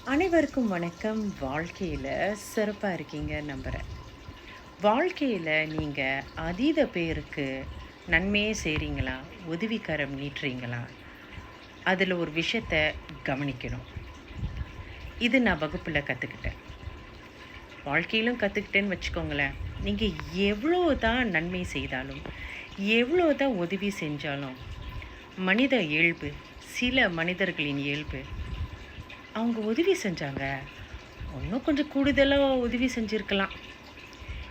அனைவருக்கும் வணக்கம். வாழ்க்கையில சிறப்பா இருக்கீங்க நம்புறேன். வாழ்க்கையில நீங்க அதீத பேருக்கு நன்மையே செய்றீங்களா? உதவிக்கரம் நீட்டுறீங்களா? அதுல ஒரு விஷயத்த கவனிக்கணும். இது நான் வகுப்புல கத்துக்கிட்டேன். வாழ்க்கையிலும் கத்துக்கிட்டேன்னு வச்சுக்கோங்களேன். நீங்க எவ்வளோ தான் நன்மை செய்தாலும், எவ்வளோ தான் உதவி செஞ்சாலும், மனித இயல்பு, சில மனிதர்களின் இயல்பு, அவங்க உதவி செஞ்சாங்க. இன்னும் கொஞ்சம் கூடுதலா உதவி செஞ்சிருக்கலாம்.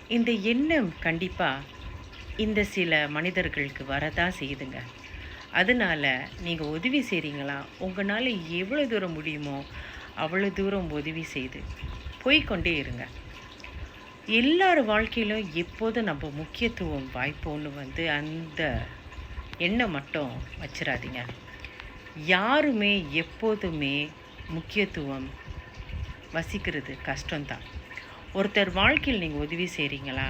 இந்த எண்ணம் கண்டிப்பா இந்த சில மனிதர்களுக்கு வரதான் செய்யுதுங்க. அதனால நீங்க உதவி செய்றீங்களா? உங்கனால எவ்வளோ தூரம் முடியுமோ, அவ்வளோ தூரம் உதவி செய்து போய்க்கொண்டே இருங்க. எல்லார் வாழ்க்கையிலும் எப்போதும் நம்ம முக்கியத்துவம் வாய்ப்போன்னு அந்த எண்ணம் மட்டும் வச்சிராதீங்க. யாருமே எப்போதுமே முக்கியத்துவம் வசிக்கிறது கஷ்டம்தான். ஒருத்தர் வாழ்க்கையில் நீங்க உதவி செய்றீங்களா?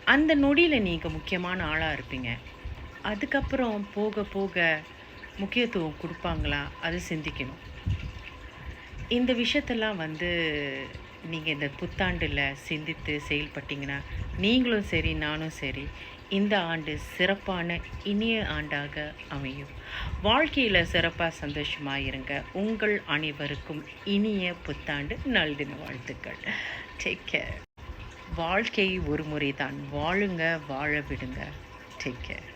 அந்த நொடியில நீங்க முக்கியமான ஆளா இருப்பீங்க. அதுக்கப்புறம் போக போக முக்கியத்துவம் குடுப்பாங்களா? அது சிந்திக்கணும். இந்த விஷயத்தெல்லாம் நீங்க இந்த புத்தாண்டுல சிந்தித்து செயல்பட்டீங்கன்னா, நீங்களும் சரி, நானும் சரி, இந்த ஆண்டு சிறப்பான இனிய ஆண்டாக அமையும். வாழ்க்கையில சிறப்பா சந்தோஷமா இருங்க. உங்கள் அனைவருக்கும் இனிய புத்தாண்டு நல்தின வாழ்த்துக்கள். Take care. வாழ்க்கை ஒரு முறை தான். வாழுங்க, வாழ விடுங்க. Take care.